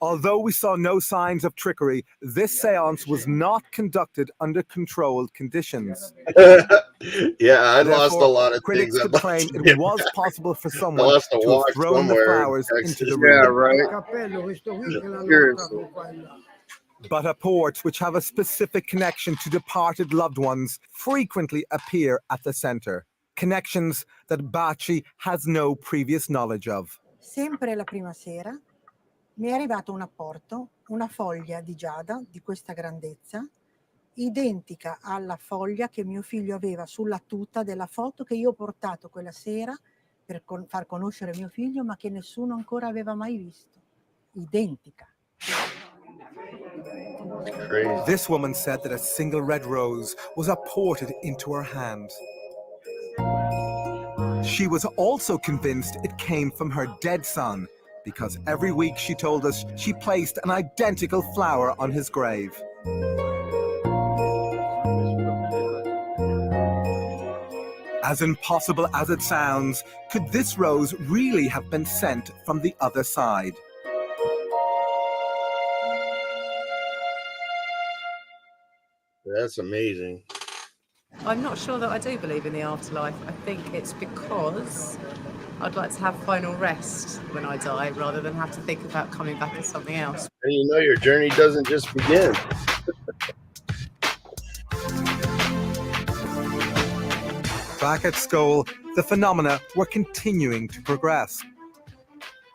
Although we saw no signs of trickery, this seance was not conducted under controlled conditions. Yeah, I lost a Therefore, lot of critics things. could claim it was possible for someone lost a to have watch thrown the somewhere in flowers into Texas. the room. Yeah, right. Seriously. But apports which have a specific connection to departed loved ones frequently appear at the center. Connections that Bacci has no previous knowledge of. Sempre la prima sera mi è arrivato un apporto, una foglia di giada di questa grandezza, identica alla foglia che mio figlio aveva sulla tuta della foto che io ho portato quella sera per far conoscere mio figlio, ma che nessuno ancora aveva mai visto. Identica. This woman said that a single red rose was apported into her hand. She was also convinced it came from her dead son, because every week, she told us, she placed an identical flower on his grave. As impossible as it sounds, could this rose really have been sent from the other side? That's amazing. I'm not sure that I do believe in the afterlife. I think it's because I'd like to have final rest when I die, rather than have to think about coming back as something else. And you know your journey doesn't just begin. Back at Scole, the phenomena were continuing to progress.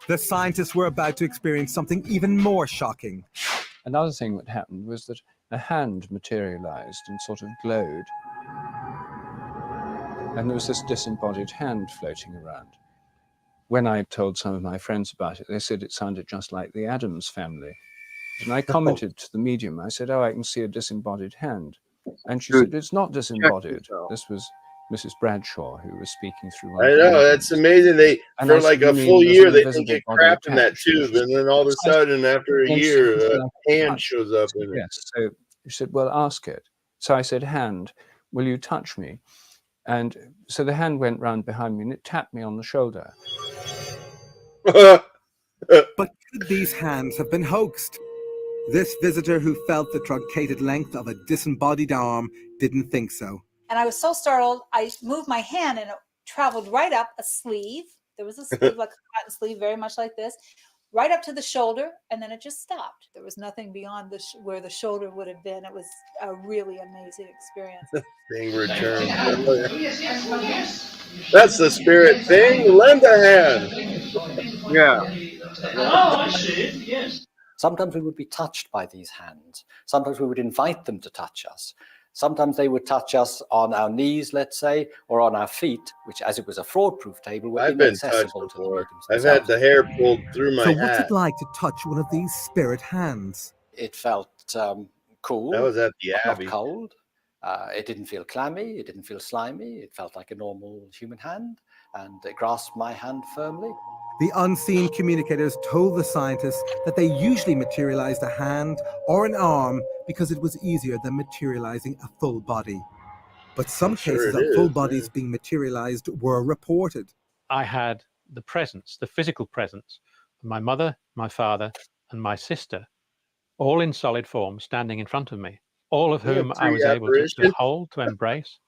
The scientists were about to experience something even more shocking. Another thing that happened was that a hand materialized and sort of glowed. And there was this disembodied hand floating around. When I told some of my friends about it, they said it sounded just like the Addams Family. And I commented to the medium, I said, oh, I can see a disembodied hand. And she said, it's not disembodied. This was Mrs. Bradshaw, who was speaking through one I of the know, mediums. that's amazing. They And for I said, like "You a mean full there's year an they think invisible get body crap in that attached?" And tube, she and then all of a said, sudden after a "Then she year said, a hand shows up in it. yes. So she said, well, ask it. So I said, hand, will you touch me? And so the hand went round behind me and it tapped me on the shoulder. But could these hands have been hoaxed? This visitor, who felt the truncated length of a disembodied arm, didn't think so. And I was so startled, I moved my hand and it traveled right up a sleeve. There was a sleeve, like a cotton sleeve, very much like this, right up to the shoulder, and then it just stopped. There was nothing beyond where the shoulder would have been. It was a really amazing experience. Being returned. That's the spirit thing. Lend a hand. Yeah. Oh, I see it, yes. Sometimes we would be touched by these hands. Sometimes we would invite them to touch us. Sometimes they would touch us on our knees, let's say, or on our feet, which, as it was a fraud-proof table, were I've been touched inaccessible to the before. mediums I've had themselves. the hair pulled through my So what's hat. it like to touch one of these spirit hands? It felt cool. That was at the but Abbey. not cold. It didn't feel clammy. It didn't feel slimy. It felt like a normal human hand, and it grasped my hand firmly. The unseen communicators told the scientists that they usually materialized a hand or an arm because it was easier than materializing a full body. But some cases of full bodies being materialized were reported. I had the presence, the physical presence of my mother, my father, and my sister, all in solid form, standing in front of me, all of whom I was able to hold, to embrace,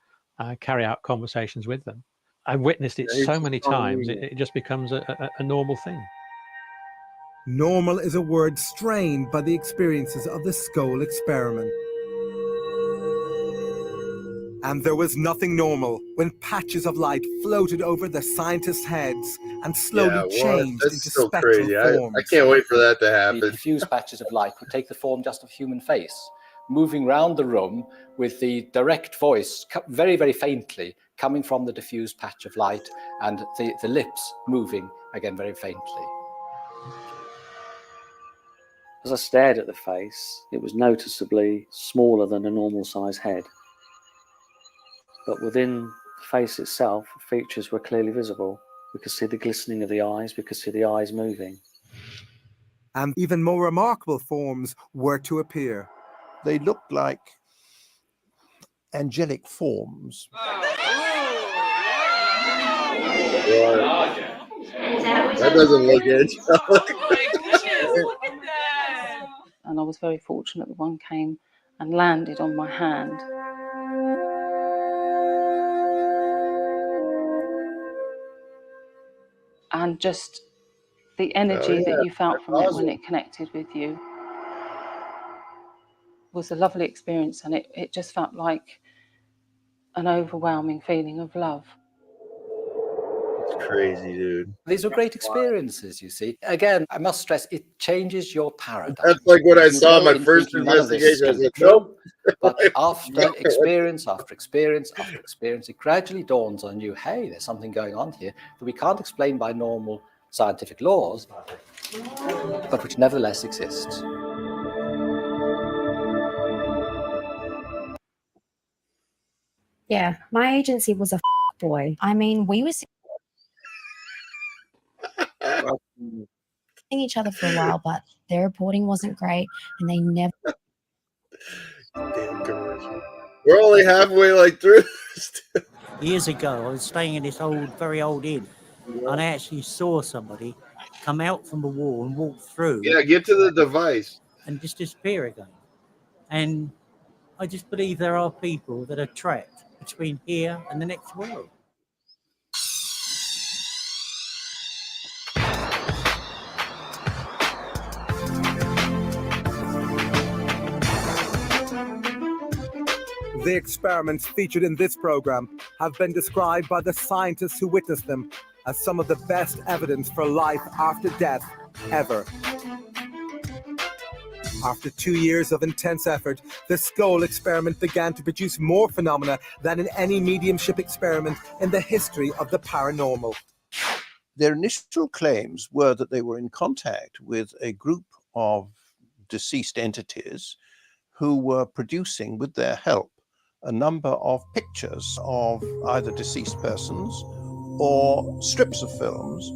carry out conversations with them. I've witnessed it so many times, it just becomes a normal thing. Normal is a word strained by the experiences of the Scole experiment. And there was nothing normal when patches of light floated over the scientists' heads and slowly changed into so spectral crazy. forms. I can't wait for that to happen. The diffuse patches of light would take the form just of human face, moving round the room with the direct voice, very, very faintly, coming from the diffused patch of light, and the lips moving, again, very faintly. As I stared at the face, it was noticeably smaller than a normal size head. But within the face itself, features were clearly visible. We could see the glistening of the eyes, we could see the eyes moving. And even more remarkable forms were to appear. They looked like angelic forms. That doesn't look angelic. And I was very fortunate that one came and landed on my hand. And just the energy that you felt from it when it connected with you was a lovely experience, and it just felt like an overwhelming feeling of love. It's crazy, dude. These are great experiences, you see. Again, I must stress, it changes your paradigm. That's like what I You saw in go my in first thinking none of this investigation. I can be said, true, nope. But after experience after experience after experience, it gradually dawns on you, hey, there's something going on here that we can't explain by normal scientific laws, but which nevertheless exists. Yeah, my agency was a boy. I mean, we were each other for a while, but their reporting wasn't great, and they never. Damn commercial. We're only halfway through this. Years ago, I was staying in this very old inn, and I actually saw somebody come out from the wall and walk through. Yeah, get to the device. And just disappear again. And I just believe there are people that are trapped between here and the next world. The experiments featured in this program have been described by the scientists who witnessed them as some of the best evidence for life after death ever. After 2 years of intense effort, the Scole experiment began to produce more phenomena than in any mediumship experiment in the history of the paranormal. Their initial claims were that they were in contact with a group of deceased entities who were producing, with their help, a number of pictures of either deceased persons or strips of films,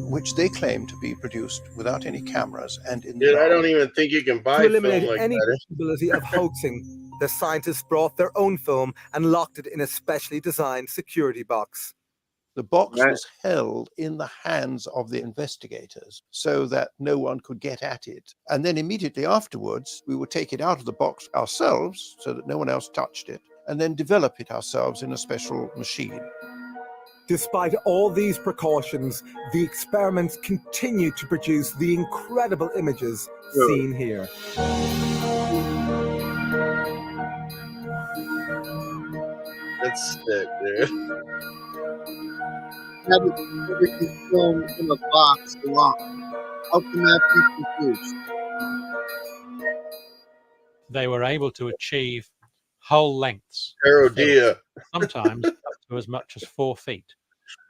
which they claim to be produced without any cameras and in Dude, I don't even think you can buy To eliminate film like any that. possibility of hoaxing, the scientists brought their own film and locked it in a specially designed security box. The box was held in the hands of the investigators so that no one could get at it. And then immediately afterwards, we would take it out of the box ourselves so that no one else touched it, and then develop it ourselves in a special machine. Despite all these precautions, the experiments continued to produce the incredible images seen here. That's sick, dude. Have everything filmed in a box locked. How can that be produced? They were able to achieve whole lengths, Parodia. sometimes up to as much as 4 feet,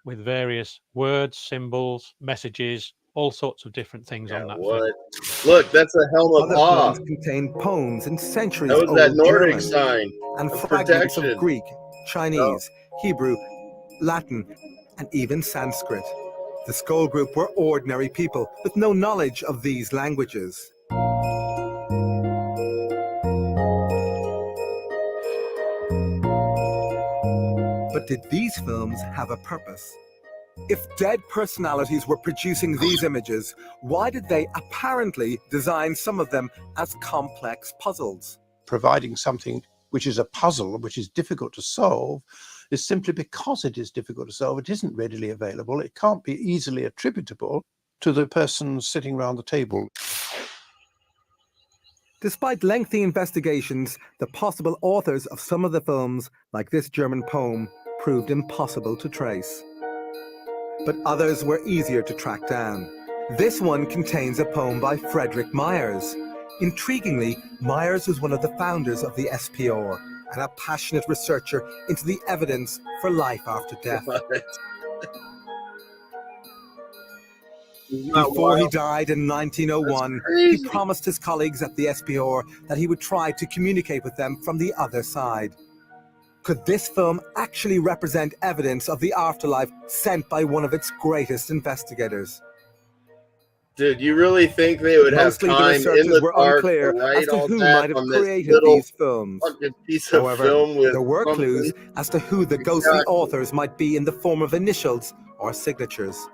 with various words, symbols, messages, all sorts of different things on that film. Look, that's a helm of Other awe. films contain poems in centuries That was old that Nordic German sign and of fragments protection. of Greek, Chinese, Hebrew, Latin, and even Sanskrit. The Scole group were ordinary people with no knowledge of these languages. But did these films have a purpose? If dead personalities were producing these images, why did they apparently design some of them as complex puzzles? Providing something which is a puzzle, which is difficult to solve, is simply because it is difficult to solve. It isn't readily available. It can't be easily attributable to the person sitting around the table. Despite lengthy investigations, the possible authors of some of the films, like this German poem, proved impossible to trace. But others were easier to track down. This one contains a poem by Frederick Myers. Intriguingly, Myers was one of the founders of the SPR and a passionate researcher into the evidence for life after death. Before he died in 1901, he promised his colleagues at the SPR that he would try to communicate with them from the other side. Could this film actually represent evidence of the afterlife sent by one of its greatest investigators? Dude, you really think they would have Mostly the time researchers in the were dark unclear to as write to all who that might have on this created little these films. fucking piece of However, film with there were something? clues as to who the ghostly authors might be in the form of initials or signatures.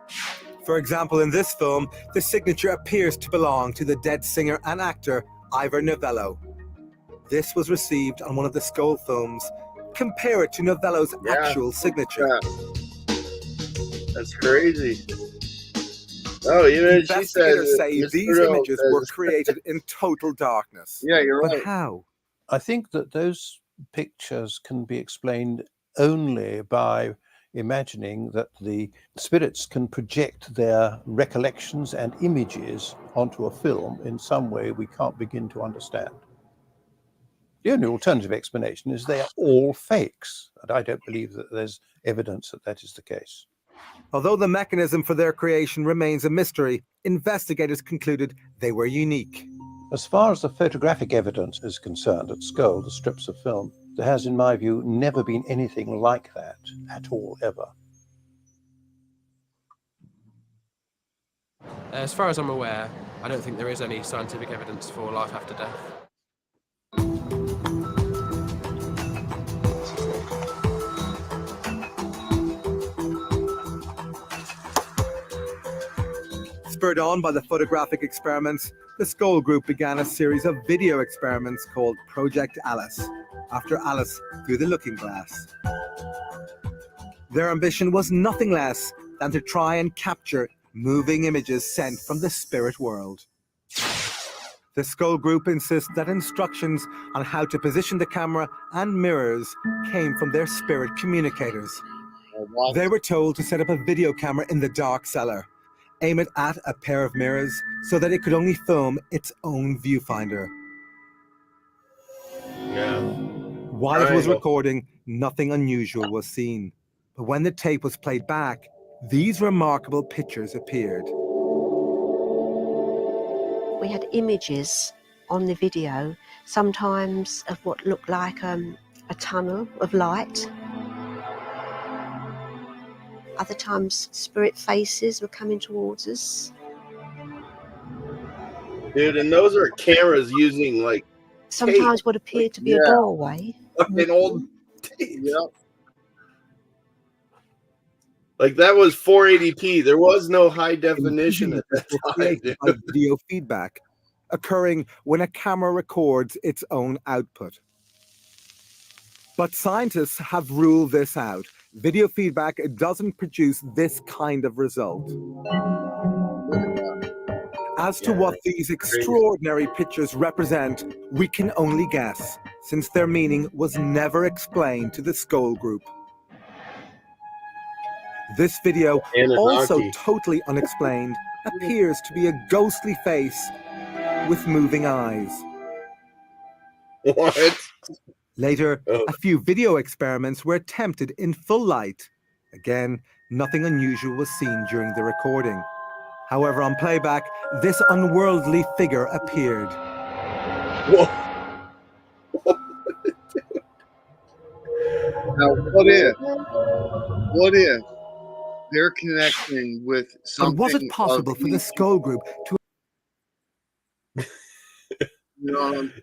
For example, in this film, the signature appears to belong to the dead singer and actor Ivor Novello. This was received on one of the Scole films. Compare it to Novello's actual signature. That's crazy. Oh, even she said Investigators say these images were created in total darkness. Yeah, you're But right. how? I think that those pictures can be explained only by imagining that the spirits can project their recollections and images onto a film in some way we can't begin to understand. The only alternative explanation is they are all fakes, and I don't believe that there's evidence that that is the case. Although the mechanism for their creation remains a mystery, investigators concluded they were unique. As far as the photographic evidence is concerned at Scole, the strips of film, there has, in my view, never been anything like that at all, ever. As far as I'm aware, I don't think there is any scientific evidence for life after death. Spurred on by the photographic experiments, the Scole Group began a series of video experiments called Project Alice, after Alice through the looking glass. Their ambition was nothing less than to try and capture moving images sent from the spirit world. The Scole Group insists that instructions on how to position the camera and mirrors came from their spirit communicators. They were told to set up a video camera in the dark cellar, aim it at a pair of mirrors so that it could only film its own viewfinder. Yeah. While it was recording, nothing unusual was seen. But when the tape was played back, these remarkable pictures appeared. We had images on the video, sometimes of what looked like a tunnel of light. Other times, spirit faces were coming towards us. Dude, and those are cameras using like Sometimes tape. what appeared to be a doorway. Fucking old tape. Yep. Like that was 480p. There was no high definition at that time. Dude. By video feedback, occurring when a camera records its own output. But scientists have ruled this out. Video feedback doesn't produce this kind of result. As to what these extraordinary pictures represent, we can only guess, since their meaning was never explained to the Scole Group. This video, also totally unexplained, appears to be a ghostly face with moving eyes. What? Later, a few video experiments were attempted in full light. Again, nothing unusual was seen during the recording. However, on playback, this unworldly figure appeared. Whoa. Now, what if they're connecting with something? And was it possible for the Scole Group to... You know what I'm saying?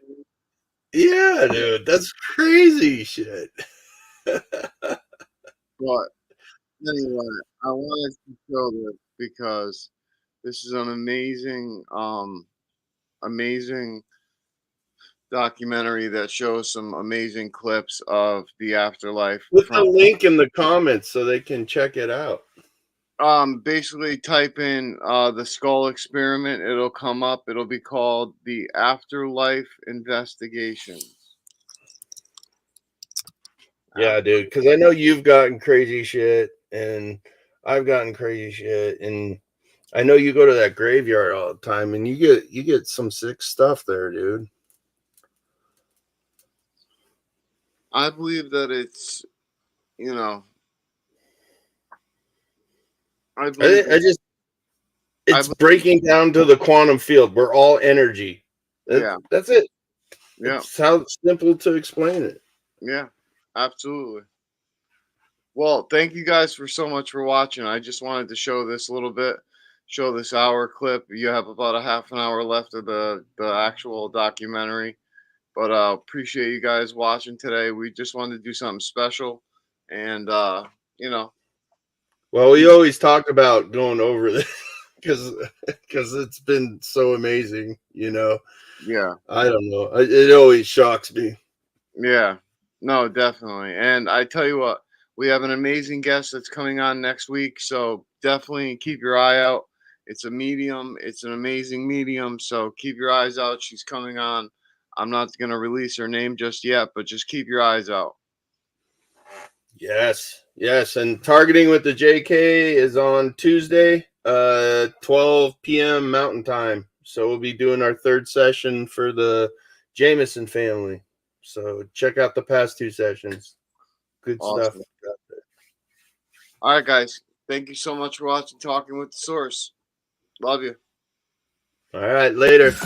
Yeah, dude, that's crazy shit. But anyway, I wanted to show this because this is an amazing documentary that shows some amazing clips of the afterlife. Put the link in the comments so they can check it out. Basically type in the Scole Experiment. It'll come up. It'll be called the Afterlife Investigations. Yeah, dude, because I know you've gotten crazy shit and I've gotten crazy shit, and I know you go to that graveyard all the time and you get some sick stuff there, dude. I believe that it's, you know, it's breaking down to the quantum field. We're all energy. That's it. Yeah. It's how simple to explain it. Yeah, absolutely. Well, thank you guys for so much for watching. I just wanted to show this a little bit, show this hour clip. You have about a half an hour left of the actual documentary. But appreciate you guys watching today. We just wanted to do something special. And, you know. Well, we always talk about going over this because it's been so amazing, you know. Yeah. I don't know. It always shocks me. Yeah. No, definitely. And I tell you what, we have an amazing guest that's coming on next week. So definitely keep your eye out. It's a medium. It's an amazing medium. So keep your eyes out. She's coming on. I'm not going to release her name just yet, but just keep your eyes out. Yes. And Targeting with the JK is on Tuesday, 12 p.m. Mountain Time. So we'll be doing our third session for the Jameson family. So check out the past two sessions. Good stuff. All right, guys. Thank you so much for watching Talking with the Source. Love you. All right, later.